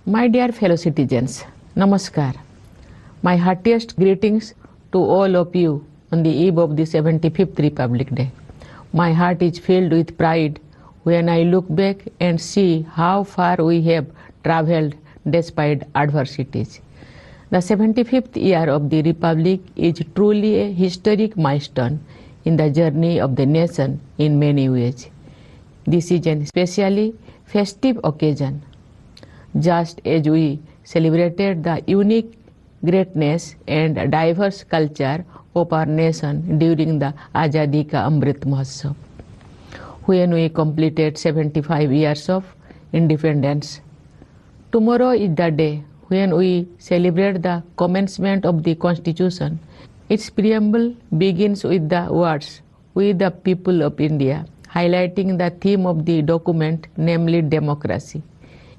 My dear fellow citizens, Namaskar. My heartiest greetings to all of you on the eve of the 75th Republic Day. My heart is filled with pride when I look back and see how far we have traveled despite adversities. The 75th year of the Republic is truly a historic milestone in the journey of the nation in many ways. This is an especially festive occasion. Just as we celebrated the unique greatness and diverse culture of our nation during the Azadi Ka Amrit Mahotsav, when we completed 75 years of independence. Tomorrow is the day when we celebrate the commencement of the Constitution. Its preamble begins with the words, "We the people of India," highlighting the theme of the document, namely democracy.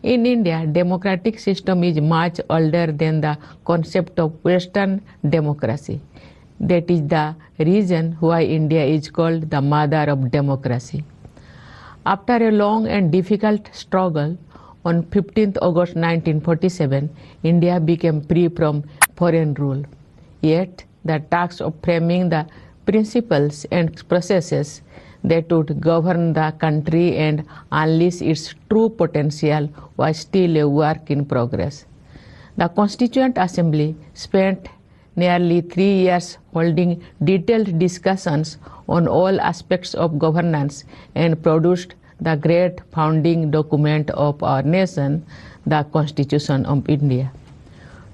In India, democratic system is much older than the concept of Western democracy. That is the reason why India is called the mother of democracy. After a long and difficult struggle, on 15th August 1947, India became free from foreign rule. Yet, the task of framing the principles and processes that would govern the country and unleash its true potential was still a work in progress. The Constituent Assembly spent nearly 3 years holding detailed discussions on all aspects of governance and produced the great founding document of our nation, the Constitution of India.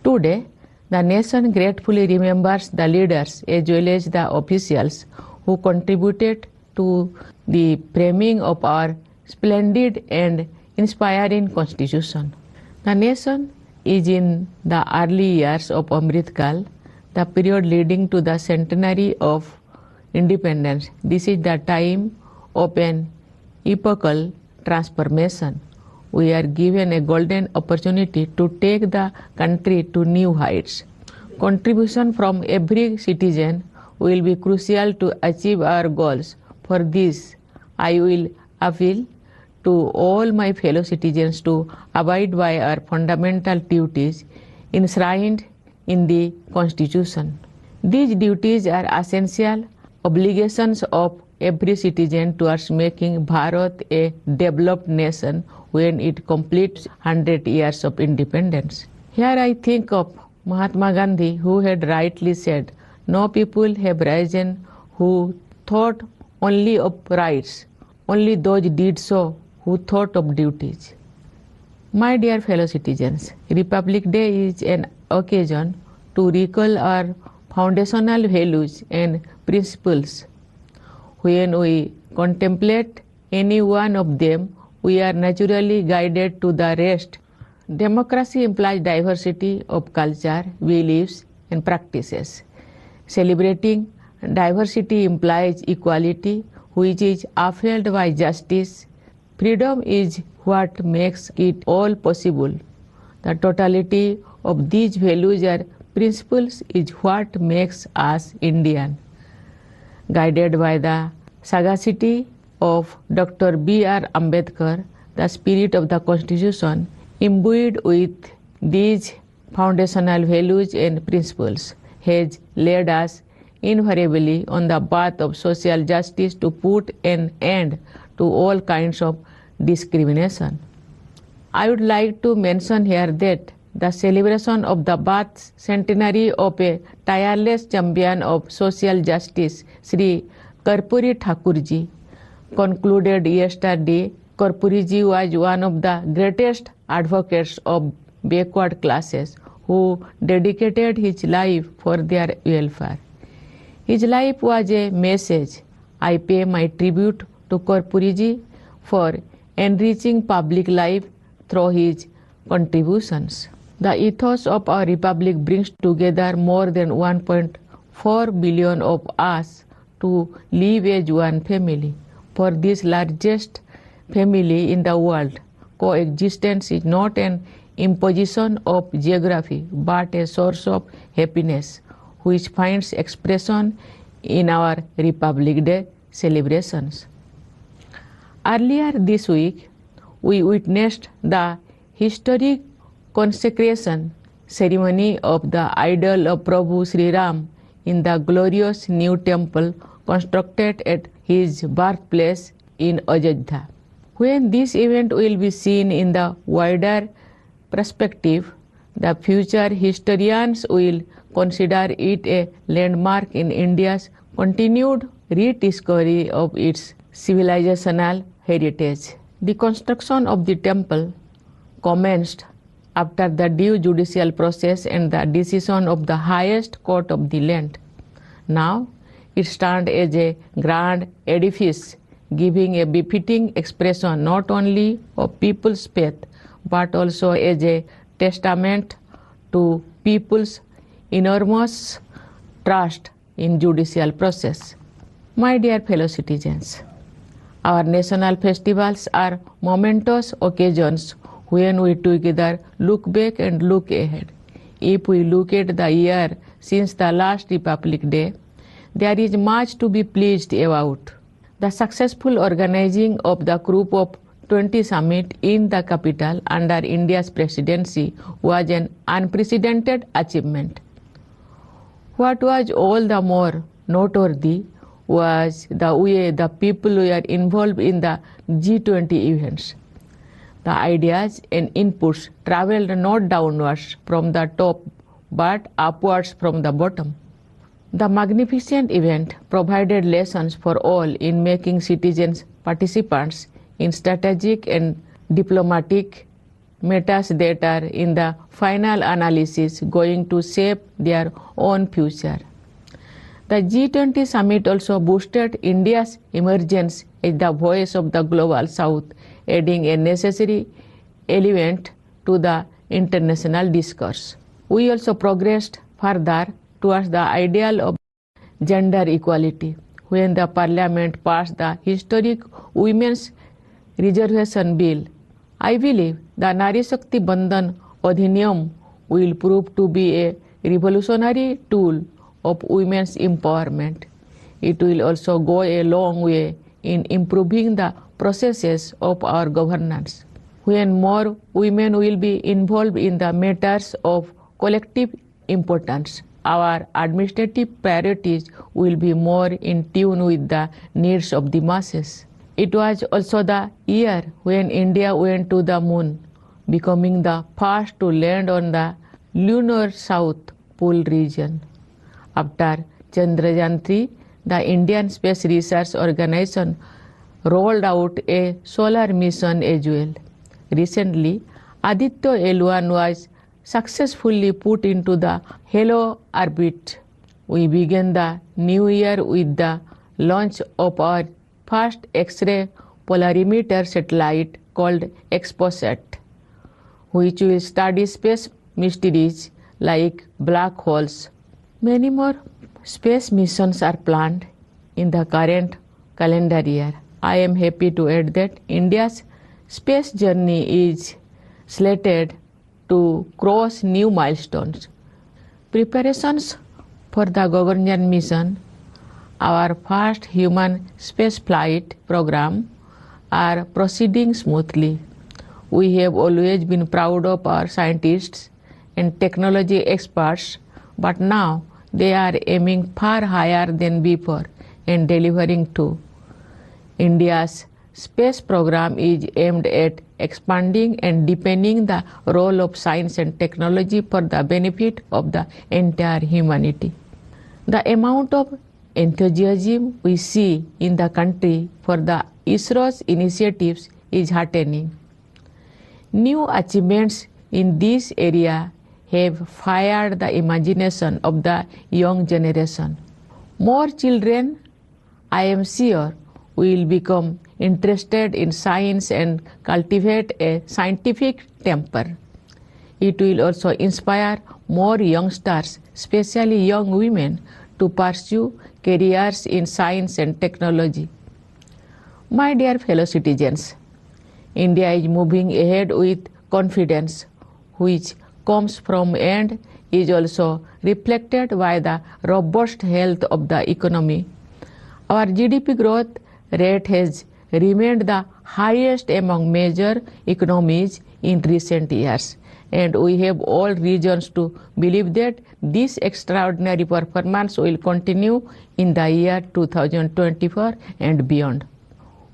Today, the nation gratefully remembers the leaders as well as the officials who contributed to the framing of our splendid and inspiring Constitution. The nation is in the early years of Amrit Kal, the period leading to the centenary of independence. This is the time of an epochal transformation. We are given a golden opportunity to take the country to new heights. Contribution from every citizen will be crucial to achieve our goals. For this, I will appeal to all my fellow citizens to abide by our fundamental duties enshrined in the Constitution. These duties are essential obligations of every citizen towards making Bharat a developed nation when it completes 100 years of independence. Here I think of Mahatma Gandhi, who had rightly said, "No people have risen who thought only of rights, only those did so who thought of duties." My dear fellow citizens, Republic Day is an occasion to recall our foundational values and principles. When we contemplate any one of them, we are naturally guided to the rest. Democracy implies diversity of culture, beliefs, and practices. Celebrating diversity implies equality, which is upheld by justice. Freedom is what makes it all possible. The totality of these values or principles is what makes us Indian. Guided by the sagacity of Dr. B.R. Ambedkar, the spirit of the Constitution, imbued with these foundational values and principles, has led us invariably on the path of social justice to put an end to all kinds of discrimination. I would like to mention here that the celebration of the birth centenary of a tireless champion of social justice, Sri Karpuri Thakurji, concluded yesterday. Karpuriji was one of the greatest advocates of backward classes who dedicated his life for their welfare. His life was a message. I pay my tribute to Karpuriji for enriching public life through his contributions. The ethos of our republic brings together more than 1.4 billion of us to live as one family. For this largest family in the world, coexistence is not an imposition of geography, but a source of happiness, which finds expression in our Republic Day celebrations. Earlier this week, we witnessed the historic consecration ceremony of the idol of Prabhu Sri Ram in the glorious new temple constructed at his birthplace in Ajodhya. When this event will be seen in the wider perspective, the future historians will consider it a landmark in India's continued rediscovery of its civilizational heritage. The construction of the temple commenced after the due judicial process and the decision of the highest court of the land. Now, it stands as a grand edifice, giving a befitting expression not only of people's faith, but also as a testament to people's enormous trust in judicial process. My dear fellow citizens, our national festivals are momentous occasions when we together look back and look ahead. If we look at the year since the last Republic Day, there is much to be pleased about. The successful organizing of the Group of 20 summit in the capital under India's presidency was an unprecedented achievement. What was all the more noteworthy was the way the people were involved in the G20 events. The ideas and inputs traveled not downwards from the top but upwards from the bottom. The magnificent event provided lessons for all in making citizens participants in strategic and diplomatic matters that are in the final analysis going to shape their own future. The G20 summit also boosted India's emergence as the voice of the global south, adding a necessary element to the international discourse. We also progressed further towards the ideal of gender equality when the Parliament passed the historic Women's Reservation Bill. I believe the Nari Shakti Bandhan Adhiniyam will prove to be a revolutionary tool of women's empowerment. It will also go a long way in improving the processes of our governance. When more women will be involved in the matters of collective importance, our administrative priorities will be more in tune with the needs of the masses. It was also the year when India went to the moon, becoming the first to land on the lunar South Pole region. After Chandrayaan-3, the Indian Space Research Organization rolled out a solar mission as well. Recently, Aditya L1 was successfully put into the halo orbit. We began the new year with the launch of our first X-ray polarimeter satellite called XPOSAT, which will study space mysteries like black holes. Many more space missions are planned in the current calendar year. I am happy to add that India's space journey is slated to cross new milestones. Preparations for the Gaganyaan mission, our first human space flight program, are proceeding smoothly. We have always been proud of our scientists and technology experts, but now they are aiming far higher than before and delivering too. India's space program is aimed at expanding and deepening the role of science and technology for the benefit of the entire humanity. The amount of enthusiasm we see in the country for the ISRO's initiatives is heartening. New achievements in this area have fired the imagination of the young generation. More children, I am sure, will become interested in science and cultivate a scientific temper. It will also inspire more youngsters, especially young women, to pursue careers in science and technology. My dear fellow citizens, India is moving ahead with confidence, which comes from and is also reflected by the robust health of the economy. Our GDP growth rate has remained the highest among major economies in recent years, and we have all reasons to believe that this extraordinary performance will continue in the year 2024 and beyond.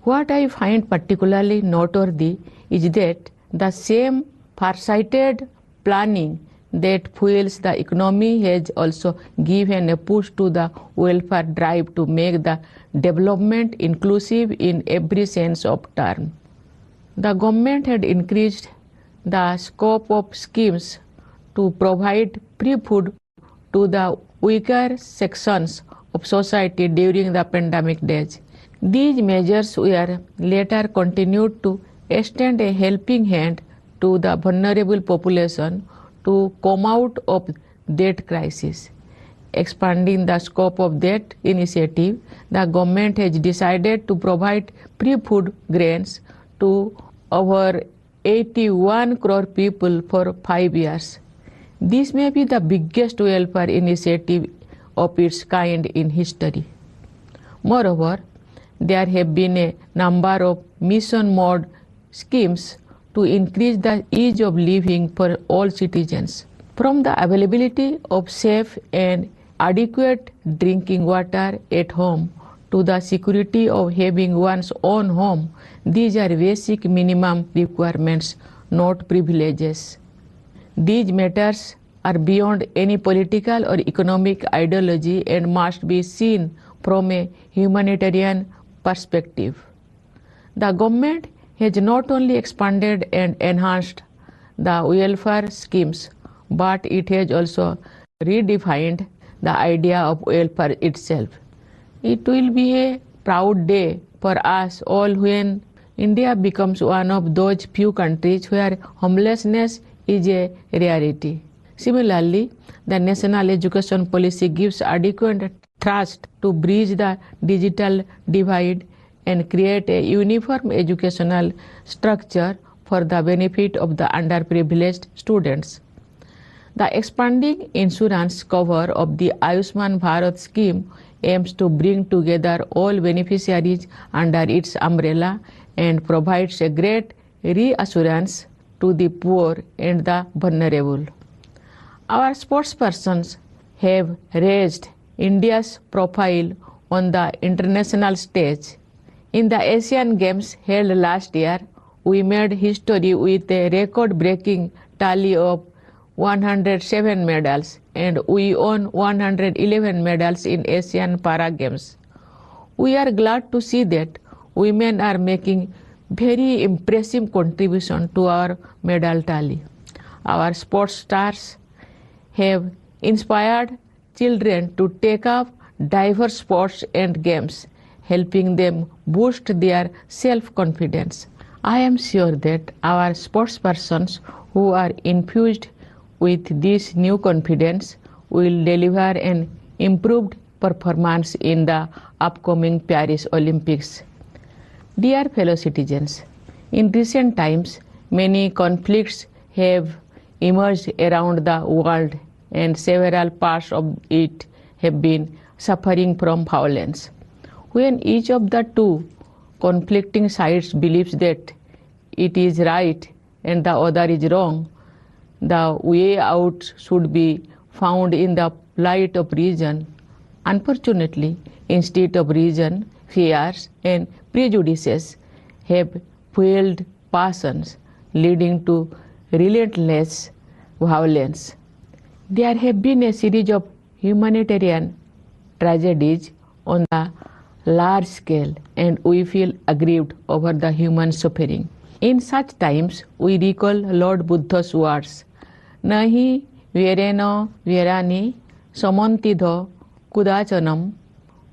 What I find particularly noteworthy is that the same farsighted planning that fuels the economy has also given a push to the welfare drive to make the development inclusive in every sense of term. The government had increased the scope of schemes to provide free food to the weaker sections of society during the pandemic days. These measures were later continued to extend a helping hand to the vulnerable population to come out of that crisis. Expanding the scope of that initiative, the government has decided to provide free food grains to over 81 crore people for 5 years. This may be the biggest welfare initiative of its kind in history. Moreover, there have been a number of mission mode schemes to increase the ease of living for all citizens. From the availability of safe and adequate drinking water at home to the security of having one's own home, these are basic minimum requirements, not privileges. These matters are beyond any political or economic ideology and must be seen from a humanitarian perspective. The government has not only expanded and enhanced the welfare schemes, but it has also redefined the idea of welfare itself. It will be a proud day for us all when India becomes one of those few countries where homelessness is a rarity. Similarly, the national education policy gives adequate thrust to bridge the digital divide and create a uniform educational structure for the benefit of the underprivileged students. The expanding insurance cover of the Ayushman Bharat scheme aims to bring together all beneficiaries under its umbrella and provides a great reassurance to the poor and the vulnerable. Our sportspersons have raised India's profile on the international stage. In the Asian Games held last year, we made history with a record-breaking tally of 107 medals, and we won 111 medals in Asian Para Games. We are glad to see that women are making very impressive contribution to our medal tally. Our sports stars have inspired children to take up diverse sports and games, helping them boost their self-confidence. I am sure that our sportspersons who are infused with this new confidence will deliver an improved performance in the upcoming Paris Olympics. Dear fellow citizens, in recent times, many conflicts have emerged around the world and several parts of it have been suffering from violence. When each of the two conflicting sides believes that it is right and the other is wrong, the way out should be found in the light of reason. Unfortunately, instead of reason, fears and prejudices have fueled passions, leading to relentless violence. There have been a series of humanitarian tragedies on a large scale, and we feel aggrieved over the human suffering. In such times, we recall Lord Buddha's words, Nahi verena verani samantidho kudachanam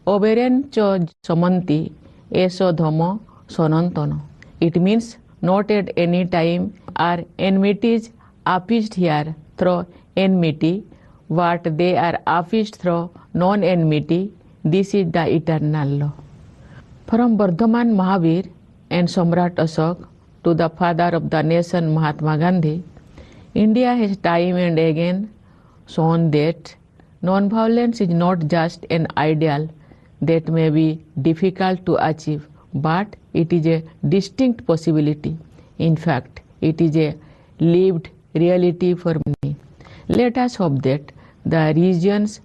oberen cho samanti eso dhamma sanantana. It means not at any time are enmities appeased here through enmity, but they are appeased through non-enmity. This is the eternal law. From Vardhaman Mahavir and Samrat Ashok to the father of the nation Mahatma Gandhi, India has time and again shown that non-violence is not just an ideal that may be difficult to achieve, but it is a distinct possibility. In fact, it is a lived reality for me. Let us hope that the regions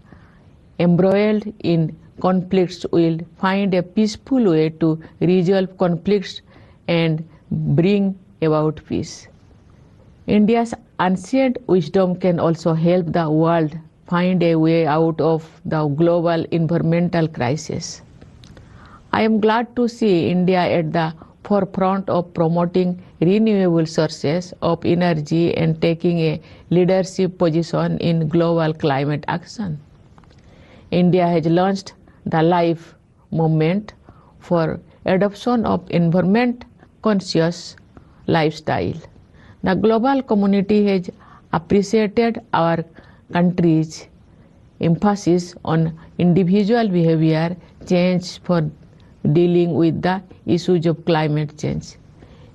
embroiled in conflicts will find a peaceful way to resolve conflicts and bring about peace. India's ancient wisdom can also help the world find a way out of the global environmental crisis. I am glad to see India at the forefront of promoting renewable sources of energy and taking a leadership position in global climate action. India has launched the LIFE movement for adoption of environment-conscious lifestyle. The global community has appreciated our country's emphasis on individual behavior change for dealing with the issues of climate change.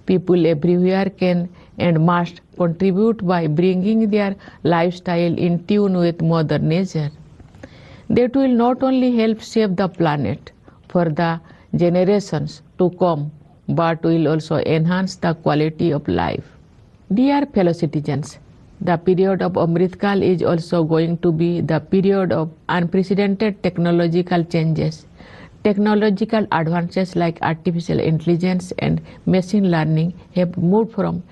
People everywhere can and must contribute by bringing their lifestyle in tune with Mother Nature. That will not only help save the planet for the generations to come, but will also enhance the quality of life. Dear fellow citizens, the period of Amritkal is also going to be the period of unprecedented technological changes. Technological advances like artificial intelligence and machine learning have moved from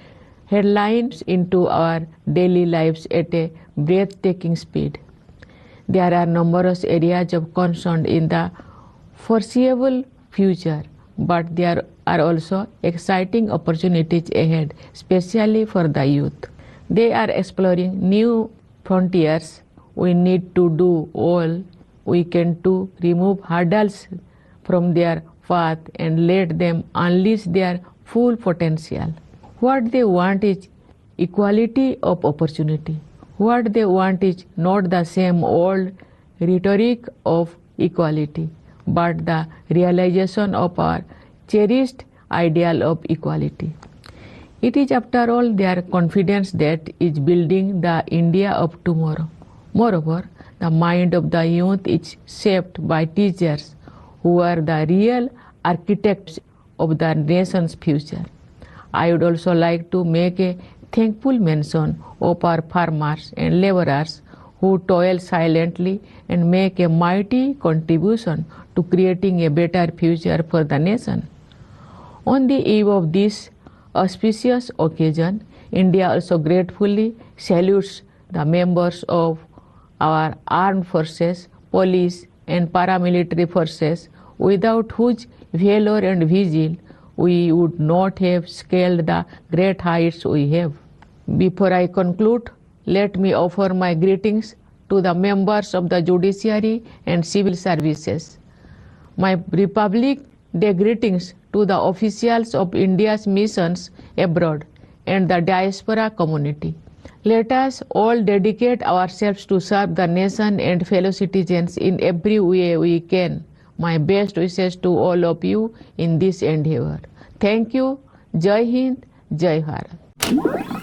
headlines into our daily lives at a breathtaking speed. There are numerous areas of concern in the foreseeable future, but there are also exciting opportunities ahead, especially for the youth. They are exploring new frontiers. We need to do all we can to remove hurdles from their path and let them unleash their full potential. What they want is equality of opportunity. What they want is not the same old rhetoric of equality, but the realization of our cherished ideal of equality. It is, after all, their confidence that is building the India of tomorrow. Moreover, the mind of the youth is shaped by teachers who are the real architects of the nation's future. I would also like to make a thankful mention of our farmers and laborers who toil silently and make a mighty contribution to creating a better future for the nation. On the eve of this auspicious occasion, India also gratefully salutes the members of our armed forces, police and paramilitary forces, without whose valor and vigil we would not have scaled the great heights we have. Before I conclude, let me offer my greetings to the members of the judiciary and civil services. My Republic Day greetings to the officials of India's missions abroad and the diaspora community. Let us all dedicate ourselves to serve the nation and fellow citizens in every way we can. My best wishes to all of you in this endeavor. Thank you. Jai Hind, Jai Bharat.